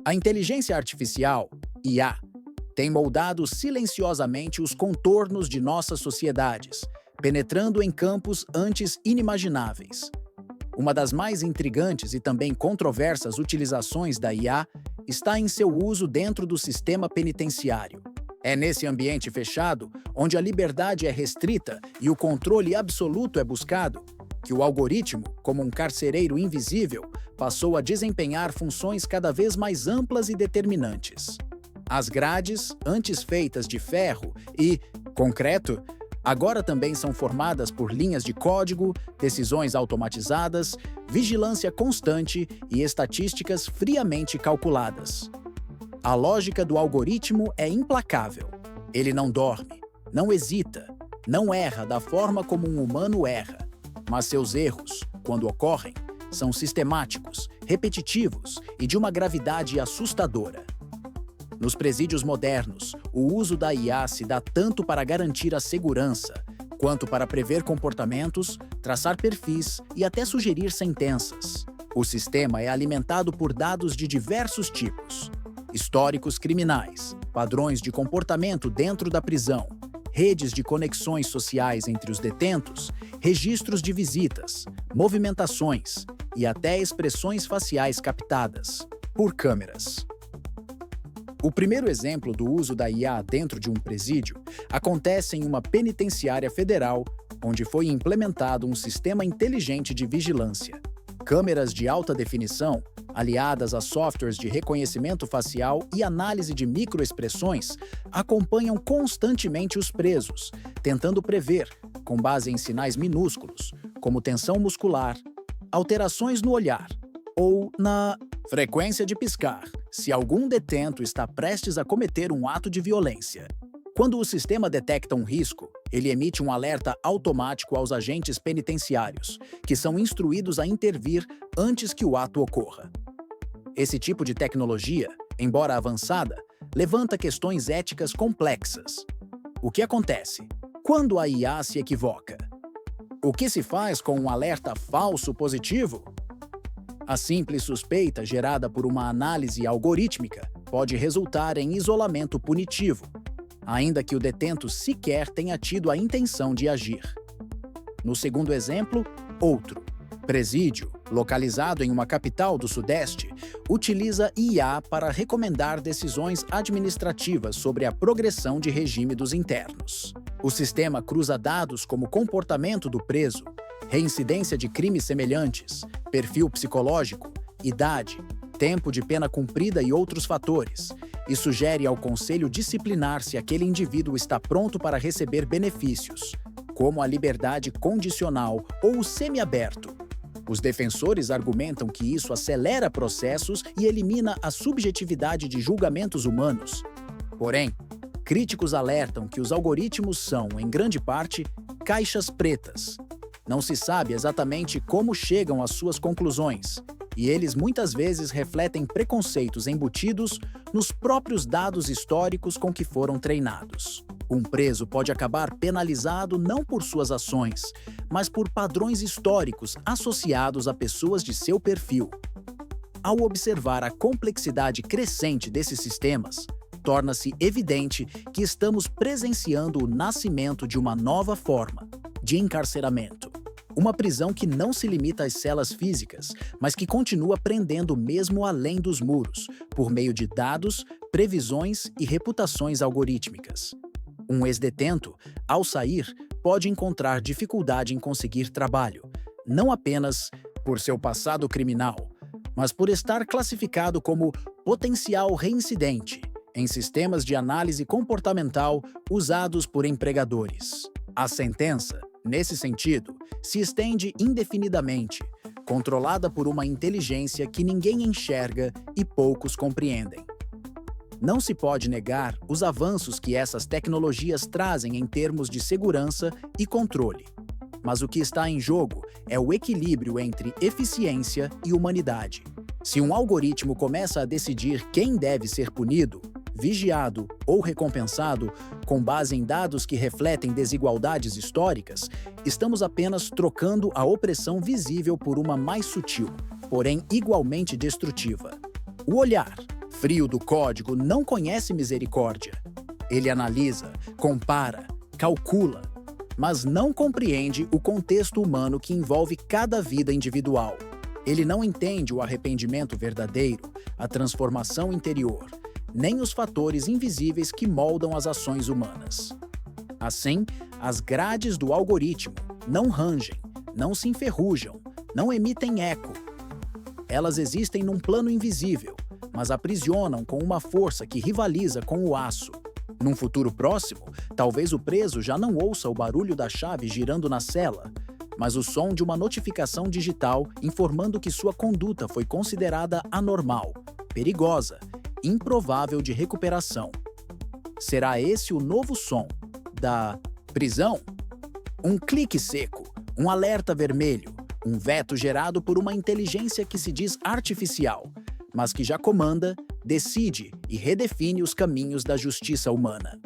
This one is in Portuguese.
A inteligência artificial, IA, tem moldado silenciosamente os contornos de nossas sociedades, penetrando em campos antes inimagináveis. Uma das mais intrigantes e também controversas utilizações da IA está em seu uso dentro do sistema penitenciário. É nesse ambiente fechado, onde a liberdade é restrita e o controle absoluto é buscado, que o algoritmo, como um carcereiro invisível, passou a desempenhar funções cada vez mais amplas e determinantes. As grades, antes feitas de ferro e concreto, agora também são formadas por linhas de código, decisões automatizadas, vigilância constante e estatísticas friamente calculadas. A lógica do algoritmo é implacável. Ele não dorme, não hesita, não erra da forma como um humano erra. Mas seus erros, quando ocorrem, são sistemáticos, repetitivos e de uma gravidade assustadora. Nos presídios modernos, o uso da IA se dá tanto para garantir a segurança, quanto para prever comportamentos, traçar perfis e até sugerir sentenças. O sistema é alimentado por dados de diversos tipos: históricos criminais, padrões de comportamento dentro da prisão, redes de conexões sociais entre os detentos, registros de visitas, movimentações e até expressões faciais captadas por câmeras. O primeiro exemplo do uso da IA dentro de um presídio acontece em uma penitenciária federal, onde foi implementado um sistema inteligente de vigilância. Câmeras de alta definição, aliadas a softwares de reconhecimento facial e análise de microexpressões, acompanham constantemente os presos, tentando prever, com base em sinais minúsculos, como tensão muscular, alterações no olhar ou na frequência de piscar, se algum detento está prestes a cometer um ato de violência. Quando o sistema detecta um risco, ele emite um alerta automático aos agentes penitenciários, que são instruídos a intervir antes que o ato ocorra. Esse tipo de tecnologia, embora avançada, levanta questões éticas complexas. O que acontece quando a IA se equivoca? O que se faz com um alerta falso positivo? A simples suspeita gerada por uma análise algorítmica pode resultar em isolamento punitivo, ainda que o detento sequer tenha tido a intenção de agir. No segundo exemplo, outro presídio, localizado em uma capital do Sudeste, utiliza IA para recomendar decisões administrativas sobre a progressão de regime dos internos. O sistema cruza dados como comportamento do preso, reincidência de crimes semelhantes, perfil psicológico, idade, tempo de pena cumprida e outros fatores, e sugere ao conselho disciplinar se aquele indivíduo está pronto para receber benefícios, como a liberdade condicional ou o semiaberto. Os defensores argumentam que isso acelera processos e elimina a subjetividade de julgamentos humanos. Porém, críticos alertam que os algoritmos são, em grande parte, caixas pretas. Não se sabe exatamente como chegam às suas conclusões, e eles muitas vezes refletem preconceitos embutidos nos próprios dados históricos com que foram treinados. Um preso pode acabar penalizado não por suas ações, mas por padrões históricos associados a pessoas de seu perfil. Ao observar a complexidade crescente desses sistemas, torna-se evidente que estamos presenciando o nascimento de uma nova forma de encarceramento. Uma prisão que não se limita às celas físicas, mas que continua prendendo mesmo além dos muros, por meio de dados, previsões e reputações algorítmicas. Um ex-detento, ao sair, pode encontrar dificuldade em conseguir trabalho, não apenas por seu passado criminal, mas por estar classificado como potencial reincidente em sistemas de análise comportamental usados por empregadores. A sentença, nesse sentido, se estende indefinidamente, controlada por uma inteligência que ninguém enxerga e poucos compreendem. Não se pode negar os avanços que essas tecnologias trazem em termos de segurança e controle. Mas o que está em jogo é o equilíbrio entre eficiência e humanidade. Se um algoritmo começa a decidir quem deve ser punido, vigiado ou recompensado com base em dados que refletem desigualdades históricas, estamos apenas trocando a opressão visível por uma mais sutil, porém igualmente destrutiva. O olhar, frio do código não conhece misericórdia. Ele analisa, compara, calcula, mas não compreende o contexto humano que envolve cada vida individual. Ele não entende o arrependimento verdadeiro, a transformação interior, nem os fatores invisíveis que moldam as ações humanas. Assim, as grades do algoritmo não rangem, não se enferrujam, não emitem eco. Elas existem num plano invisível, mas aprisionam com uma força que rivaliza com o aço. Num futuro próximo, talvez o preso já não ouça o barulho da chave girando na cela, mas o som de uma notificação digital informando que sua conduta foi considerada anormal, perigosa, improvável de recuperação. Será esse o novo som da prisão? Um clique seco, um alerta vermelho, um veto gerado por uma inteligência que se diz artificial, mas que já comanda, decide e redefine os caminhos da justiça humana.